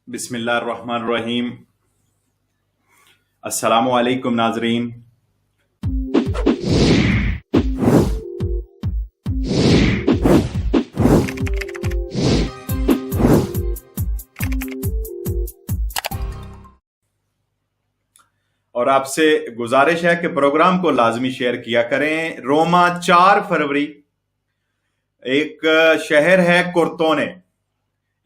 बिस्मिल्लाहिर्रहमानिर्रहीम। अस्सलामुअलैकुम नाजरीन। और आपसे गुजारिश है कि प्रोग्राम को लाजमी शेयर किया करें। रोमा 4 फरवरी एक शहर है कुर्तोने,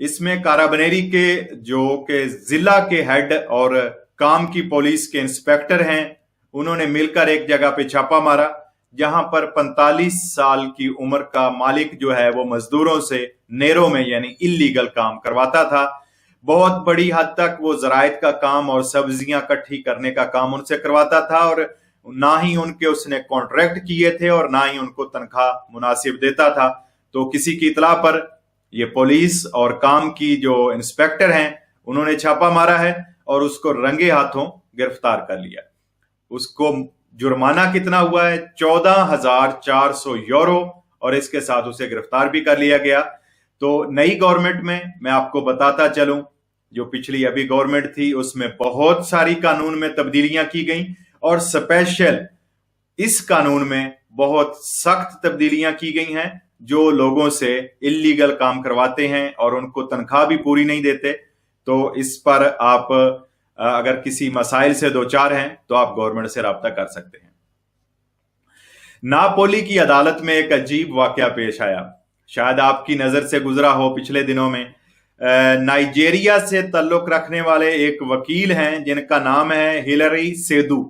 इसमें काराबनेरी के जो के जिला के हेड और काम की पुलिस के इंस्पेक्टर हैं, उन्होंने मिलकर एक जगह पे छापा मारा जहां पर 45 साल की उम्र का मालिक जो है वो मजदूरों से नेरों में यानी इल्लीगल काम करवाता था। बहुत बड़ी हद तक वो ज़रायत का काम और सब्जियां इकट्ठी करने का काम उनसे करवाता था और ना ही उनके उसने कॉन्ट्रैक्ट किए थे और ना ही उनको तनख्वाह मुनासिब देता था। तो किसी की इतला पर ये पुलिस और काम की जो इंस्पेक्टर हैं उन्होंने छापा मारा है और उसको रंगे हाथों गिरफ्तार कर लिया। उसको जुर्माना कितना हुआ है? 14,400 यूरो, और इसके साथ उसे गिरफ्तार भी कर लिया गया। तो नई गवर्नमेंट में मैं आपको बताता चलूं, जो पिछली अभी गवर्नमेंट थी उसमें बहुत सारी कानून में तब्दीलियां की गई और स्पेशल इस कानून में बहुत सख्त तब्दीलियां की गई हैं। जो लोगों से इल्लीगल काम करवाते हैं और उनको तनख्वाह भी पूरी नहीं देते, तो इस पर आप अगर किसी मसाइल से दो चार हैं तो आप गवर्नमेंट से राब्ता कर सकते हैं। नापोली की अदालत में एक अजीब वाकया पेश आया, शायद आपकी नजर से गुजरा हो। पिछले दिनों में नाइजीरिया से ताल्लुक रखने वाले एक वकील हैं जिनका नाम है हिलरी सेदू।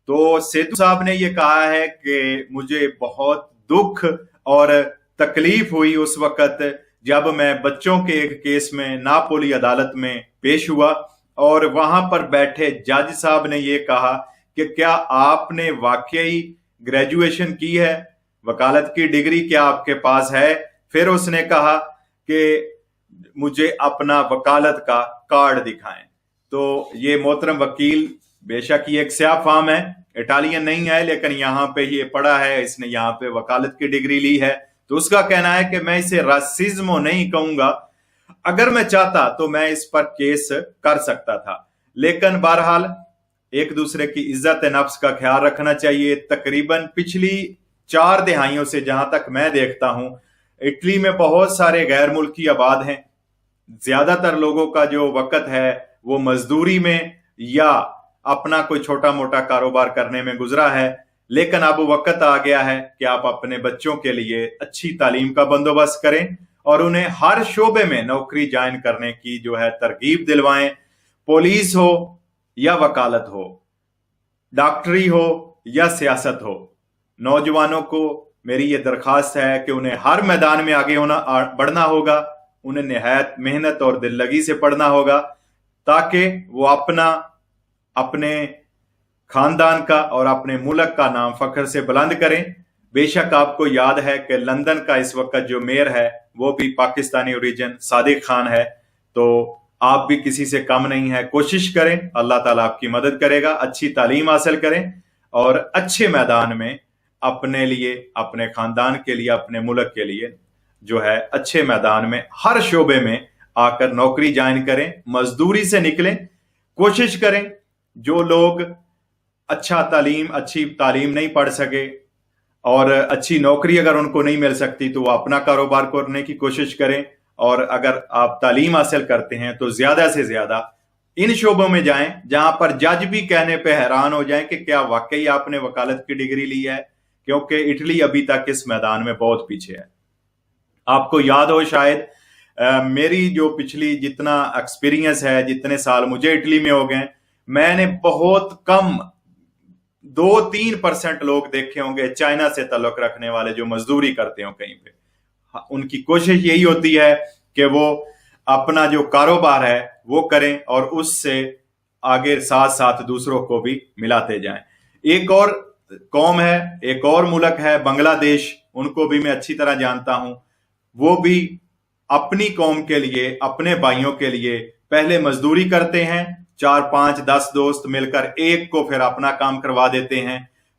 तो सेदू साहब ने यह कहा है कि मुझे बहुत दुख और तकलीफ हुई उस वक्त जब मैं बच्चों के एक केस में नापोली अदालत में पेश हुआ और वहां पर बैठे जज साहब ने यह कहा कि क्या आपने वाकई ग्रेजुएशन की है, वकालत की डिग्री क्या आपके पास है? फिर उसने कहा कि मुझे अपना वकालत का कार्ड दिखाएं। तो ये मोहतरम वकील बेशक ये एक स्याह फाम है, इटालियन नहीं है, लेकिन यहाँ पे ये पढ़ा है, इसने यहाँ पे वकालत की डिग्री ली है। तो उसका कहना है कि मैं इसे रासिज्म नहीं कहूंगा, अगर मैं चाहता तो मैं इस पर केस कर सकता था, लेकिन बहरहाल एक दूसरे की इज्जत नफ्स का ख्याल रखना चाहिए। तकरीबन पिछली 4 दिहाइयों से जहां तक मैं देखता हूं, इटली में बहुत सारे गैर मुल्की आबाद हैं। ज्यादातर लोगों का जो वक्त है वो मजदूरी में या अपना कोई छोटा मोटा कारोबार करने में गुजरा है, लेकिन अब वक्त आ गया है कि आप अपने बच्चों के लिए अच्छी तालीम का बंदोबस्त करें और उन्हें हर शोबे में नौकरी ज्वाइन करने की जो है तरगीब दिलवाएं। पुलिस हो या वकालत हो, डॉक्टरी हो या सियासत हो, नौजवानों को मेरी ये दरखास्त है कि उन्हें हर मैदान में आगे बढ़ना होगा। उन्हें निहायत मेहनत और दिल लगी से पढ़ना होगा ताकि वो अपने खानदान का और अपने मुल्क का नाम फख्र से बुलंद करें। बेशक आपको याद है कि लंदन का इस वक्त जो मेयर है वो भी पाकिस्तानी ओरिजिन सादिक खान है। तो आप भी किसी से कम नहीं है, कोशिश करें, अल्लाह ताला आपकी मदद करेगा। अच्छी तालीम हासिल करें और अच्छे मैदान में अपने लिए, अपने खानदान के लिए, अपने मुल्क के लिए जो है अच्छे मैदान में हर शोबे में आकर नौकरी ज्वाइन करें। मजदूरी से निकलें, कोशिश करें। जो लोग अच्छी तालीम नहीं पढ़ सके और अच्छी नौकरी अगर उनको नहीं मिल सकती तो वो अपना कारोबार करने की कोशिश करें। और अगर आप तालीम हासिल करते हैं तो ज्यादा से ज्यादा इन शोबों में जाएं जहां पर जज भी कहने पे हैरान हो जाएं कि क्या वाकई आपने वकालत की डिग्री ली है, क्योंकि इटली अभी तक इस मैदान में बहुत पीछे है। आपको याद हो शायद मेरी जो पिछली जितना एक्सपीरियंस है, जितने साल मुझे इटली में हो गए, मैंने बहुत कम 2-3% लोग देखे होंगे चाइना से ताल्लुक रखने वाले जो मजदूरी करते हो कहीं पे। उनकी कोशिश यही होती है कि वो अपना जो कारोबार है वो करें और उससे आगे साथ साथ दूसरों को भी मिलाते जाएं। एक और कौम है, एक और मुल्क है बांग्लादेश, उनको भी मैं अच्छी तरह जानता हूं। वो भी अपनी कौम के लिए, अपने भाइयों के लिए पहले मजदूरी करते हैं, 4, 5, 10 दोस्त मिलकर एक को फिर अपना काम करवा देते हैं।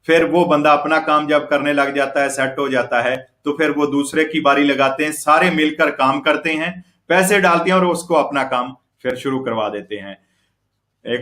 फिर वो बंदा अपना काम जब करने लग जाता है, सेट हो जाता है, तो फिर वो दूसरे की बारी लगाते हैं, सारे मिलकर काम करते हैं, पैसे डालते हैं और उसको अपना काम پھر شروع کروا دیتے ہیں۔